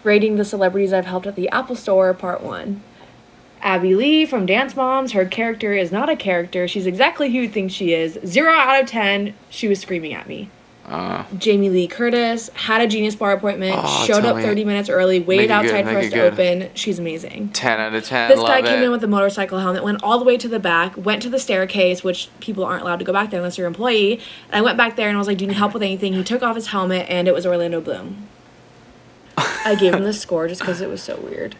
Rating the celebrities I've helped at the Apple Store, Part 1. Abby Lee from Dance Moms. Her character is not a character. She's exactly who you think she is. 0 out of 10. She was screaming at me. Jamie Lee Curtis had a Genius Bar appointment, showed up 30 minutes early, waited outside for us to open. She's amazing. 10 out of 10. This guy came in with a motorcycle helmet, went all the way to the back, went to the staircase, which people aren't allowed to go back there unless you're an employee. And I went back there and I was like, do you need help with anything? He took off his helmet and it was Orlando Bloom. I gave him the score just because it was so weird.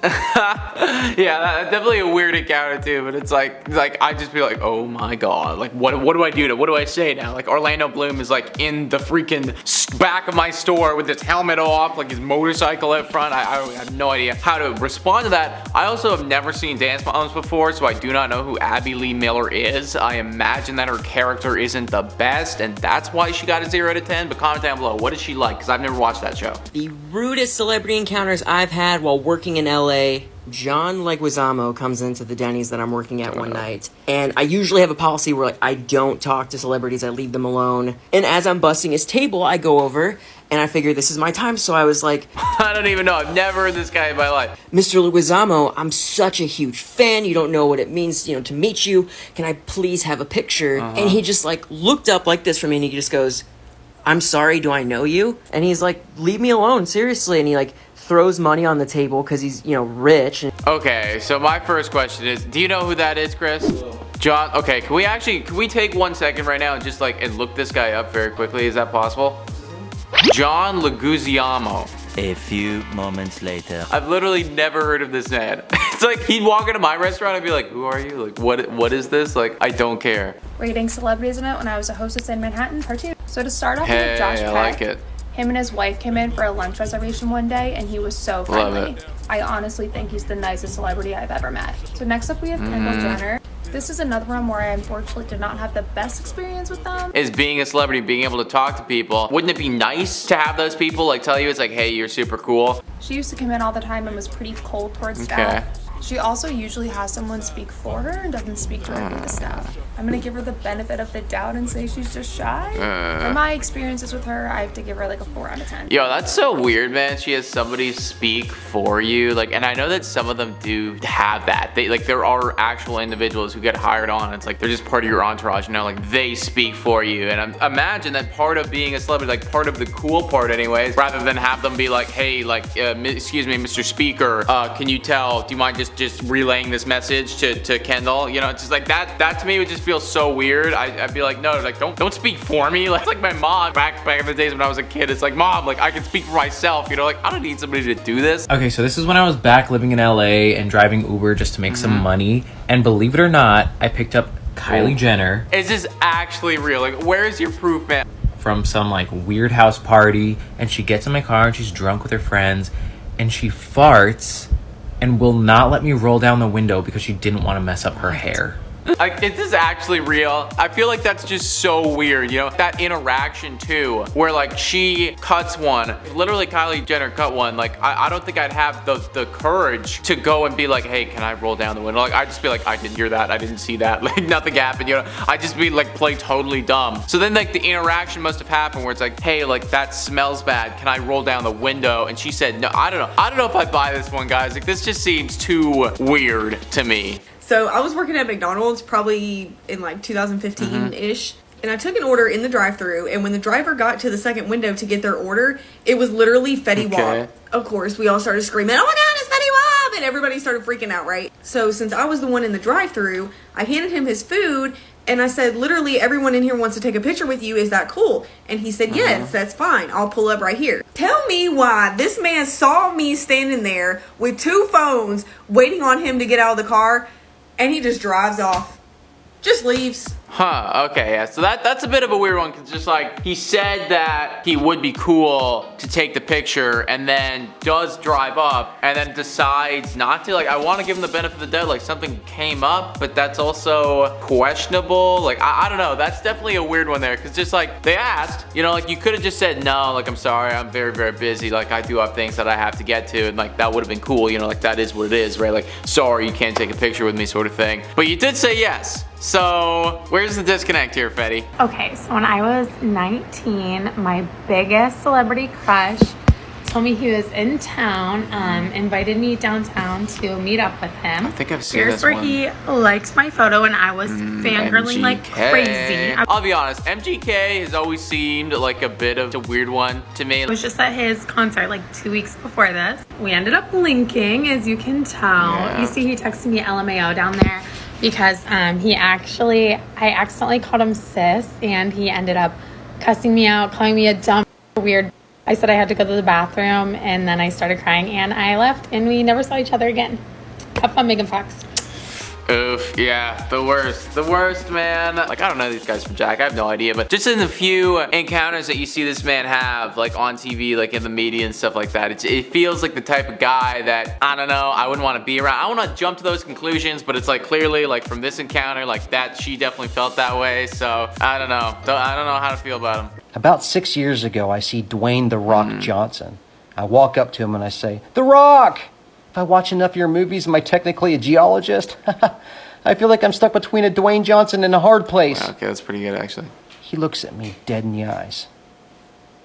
Yeah, that's definitely a weird encounter too, but it's like I just be like, oh my god, like what do I do what do I say now? Like Orlando Bloom is like in the freaking back of my store with his helmet off, like his motorcycle up front. I have no idea how to respond to that. I also have never seen Dance Moms before, so I do not know who Abby Lee Miller is. I imagine that her character isn't the best, and that's why she got a 0 out of 10, but comment down below, what is she like? Because I've never watched that show. The rudest celebrity encounters I've had while working in LA. John Leguizamo comes into the Denny's that I'm working at one night, and I usually have a policy where like I don't talk to celebrities, I leave them alone. And as I'm busting his table, I go over and I figure this is my time, so I was like, I don't even know, I've never heard this guy in my life. Mr. Leguizamo, I'm such a huge fan, you don't know what it means, to meet you. Can I please have a picture? And he just like looked up like this for me and he just goes, I'm sorry, do I know you? And he's like, leave me alone, seriously. And he like throws money on the table because he's, rich. Okay, so my first question is, do you know who that is, Chris? John, okay, can we take 1 second right now and just and look this guy up very quickly? Is that possible? John Leguizamo. A few moments later. I've literally never heard of this man. It's like he'd walk into my restaurant and be like, who are you? Like, what is this? Like, I don't care. Rating celebrities in it when I was a hostess in Manhattan, part 2. So to start off with Josh I Peck, like it. Him and his wife came in for a lunch reservation one day and he was so friendly. Love it. I honestly think he's the nicest celebrity I've ever met. So next up we have Kendall Jenner. This is another one where I unfortunately did not have the best experience with them. Is being a celebrity, being able to talk to people. Wouldn't it be nice to have those people tell you it's like, hey, you're super cool? She used to come in all the time and was pretty cold towards staff. She also usually has someone speak for her and doesn't speak directly to staff. I'm gonna give her the benefit of the doubt and say she's just shy. From my experiences with her, I have to give her like a 4 out of 10. Yo, that's so weird, man. She has somebody speak for you. And I know that some of them do have that. There are actual individuals who get hired on. It's like they're just part of your entourage, they speak for you. And I imagine that part of being a celebrity, part of the cool part anyways, rather than have them be like, hey, excuse me, Mr. Speaker, can you tell, do you mind just relaying this message to Kendall? It's just like that to me would just feel so weird. I'd be like, no, don't speak for me. It's like my mom back in the days when I was a kid. It's like, mom, I can speak for myself. I don't need somebody to do this. Okay, so this is when I was back living in LA and driving Uber just to make some money. And believe it or not, I picked up Kylie Jenner. Is this actually real? Where is your proof, man? From some weird house party, and she gets in my car and she's drunk with her friends and she farts and will not let me roll down the window because she didn't want to mess up her hair. Is this actually real? I feel like that's just so weird, That interaction too, where she cuts one. Literally Kylie Jenner cut one. I don't think I'd have the courage to go and be like, hey, can I roll down the window? I'd just be like, I didn't hear that, I didn't see that, nothing happened, I'd just be play totally dumb. So then the interaction must have happened where it's like, hey, that smells bad, can I roll down the window? And she said, no, I don't know if I buy this one, guys. This just seems too weird to me. So I was working at McDonald's probably in 2015-ish. And I took an order in the drive-thru, and when the driver got to the second window to get their order, it was literally Fetty Wap. Of course, we all started screaming, oh my god, it's Fetty Wap! And everybody started freaking out, right? So since I was the one in the drive-thru, I handed him his food, and I said, literally, everyone in here wants to take a picture with you. Is that cool? And he said, yes, that's fine. I'll pull up right here. Tell me why this man saw me standing there with 2 phones waiting on him to get out of the car, and he just drives off. Just leaves. Huh, okay, yeah, so that's a bit of a weird one, because just he said that he would be cool to take the picture and then does drive up and then decides not to. I want to give him the benefit of the doubt, something came up, but that's also questionable. I don't know, that's definitely a weird one there, because just they asked, you could have just said, no, I'm sorry, I'm very, very busy, I do have things that I have to get to, and that would have been cool, that is what it is, right? Sorry, you can't take a picture with me sort of thing. But you did say yes. So, where's the disconnect here, Fetty? Okay, so when I was 19, my biggest celebrity crush told me he was in town, invited me downtown to meet up with him. I think I've seen Here's this where one. he liked my photo, and I was fangirling like MGK. crazy. I'll be honest, MGK has always seemed like a bit of a weird one to me. I was just at his concert like 2 weeks before this. We ended up linking, as you can tell. Yeah. You see he texted me LMAO down there because I accidentally called him sis, and he ended up cussing me out, calling me a dumb weird. I said I had to go to the bathroom, and then I started crying, and I left, and we never saw each other again. Have fun, Megan Fox. Oof, yeah, the worst, man. Like, I don't know these guys from Jack, I have no idea, but just in the few encounters that you see this man have, like on TV, like in the media and stuff like that, it feels like the type of guy that, I don't know, I wouldn't want to be around. I want to jump to those conclusions, but it's like clearly, like from this encounter, like that, she definitely felt that way, so I don't know. I don't know how to feel about him. About 6 years ago, I see Dwayne "The Rock" Johnson. I walk up to him and I say, "The Rock! If I watch enough of your movies, am I technically a geologist?" I feel like I'm stuck between a Dwayne Johnson and a hard place. Okay, that's pretty good, actually. He looks at me dead in the eyes,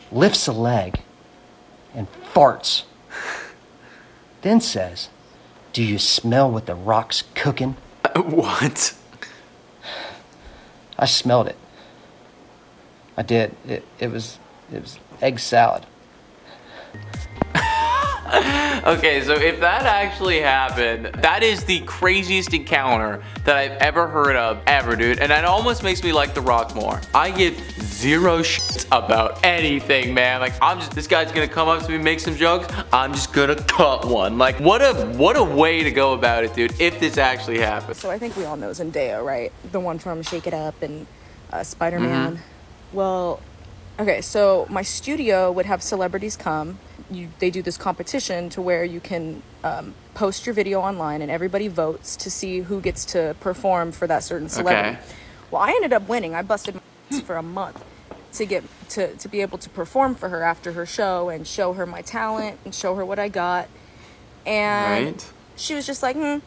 lifts a leg, and farts. Then says, "Do you smell what The Rock's cooking?" What? I smelled it. I did. It was egg salad. Okay, so if that actually happened, that is the craziest encounter that I've ever heard of, ever, dude. And it almost makes me like The Rock more. I give zero shits about anything, man. Like, this guy's gonna come up to me, make some jokes, I'm just gonna cut one. Like, what a way to go about it, dude, if this actually happens. So I think we all know Zendaya, right? The one from Shake It Up and Spider-Man. Well, okay, so my studio would have celebrities come. They do this competition to where you can post your video online and everybody votes to see who gets to perform for that certain celebrity. Okay. Well, I ended up winning. I busted my ass for a month to get to be able to perform for her after her show and show her my talent and show her what I got. And she was just like, no,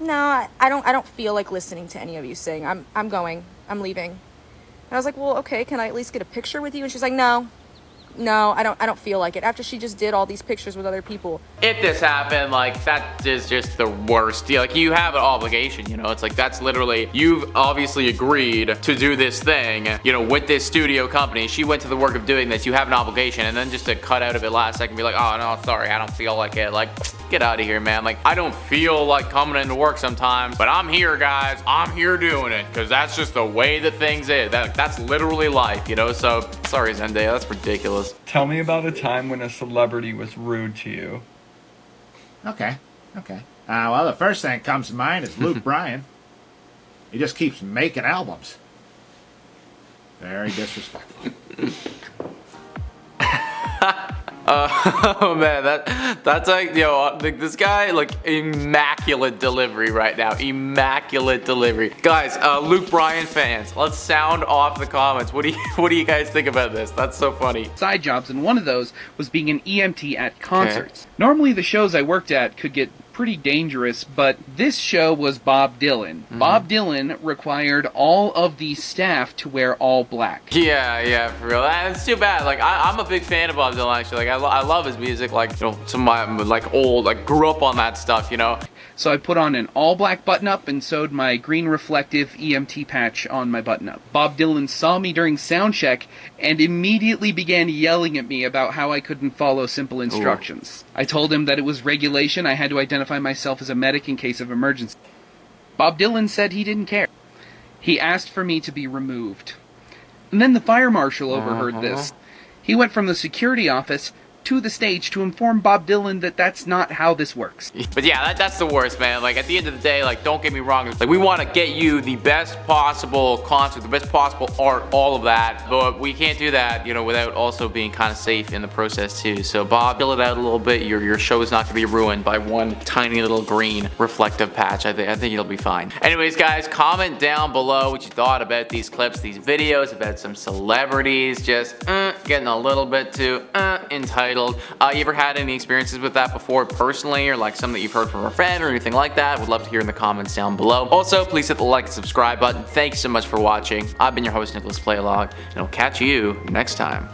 I don't feel like listening to any of you sing. I'm going. I'm leaving. And I was like, well, okay, can I at least get a picture with you? And she's like, no, I don't feel like it. After she just did all these pictures with other people. If this happened, like, that is just the worst. Yeah, like, you have an obligation, you know? It's like, that's literally, you've obviously agreed to do this thing, you know, with this studio company. She went to the work of doing this. You have an obligation, and then just to cut out of it last second, be like, oh, no, sorry, I don't feel like it. Like, get out of here, man. Like, I don't feel like coming into work sometimes, but I'm here, guys. I'm here doing it, because that's just the way that things is. That's literally life, you know? So, sorry, Zendaya, that's ridiculous. Tell me about a time when a celebrity was rude to you. Okay. Well, the first thing that comes to mind is Luke Bryan. He just keeps making albums. Very disrespectful. Oh man, that's like, yo, this guy, like, immaculate delivery right now. Immaculate delivery. Guys, Luke Bryan fans, let's sound off the comments. What do you guys think about this? That's so funny. Side jobs, and one of those was being an EMT at concerts. Normally the shows I worked at could get pretty dangerous, but this show was Bob Dylan. Bob Dylan required all of the staff to wear all black. Yeah, for real. It's too bad. Like, I'm a big fan of Bob Dylan, actually. Like, I love his music. Like, you know, some of my, like, old, like, grew up on that stuff, you know? So I put on an all-black button-up and sewed my green reflective EMT patch on my button-up. Bob Dylan saw me during sound check and immediately began yelling at me about how I couldn't follow simple instructions. Ooh. I told him that it was regulation. I had to identify myself as a medic in case of emergency. Bob Dylan said he didn't care. He asked for me to be removed. And then the fire marshal overheard this. He went from the security office to the stage to inform Bob Dylan that that's not how this works. But yeah, that's the worst, man. Like, at the end of the day, like, don't get me wrong. Like, we want to get you the best possible concert, the best possible art, all of that. But we can't do that, you know, without also being kind of safe in the process too. So Bob, fill it out a little bit. Your show is not going to be ruined by one tiny little green reflective patch. I think it'll be fine. Anyways, guys, comment down below what you thought about these clips, these videos, about some celebrities just getting a little bit too entitled. You ever had any experiences with that before personally, or like something that you've heard from a friend or anything like that? Would love to hear in the comments down below. Also, please hit the like and subscribe button. Thank you so much for watching. I've been your host, Nicholas Playlog, and I'll catch you next time.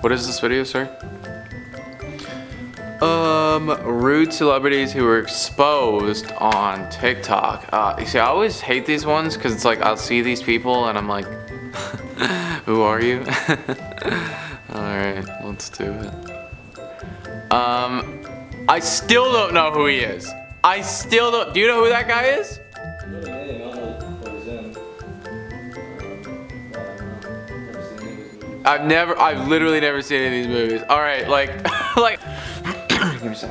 What is this video, sir? Rude celebrities who were exposed on TikTok. You see, I always hate these ones because it's like I'll see these people and I'm like, who are you? Alright, let's do it. I still don't know who he is. I still don't. Do you know who that guy is? I've literally never seen any of these movies. Alright, like, give me a sec.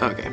Okay.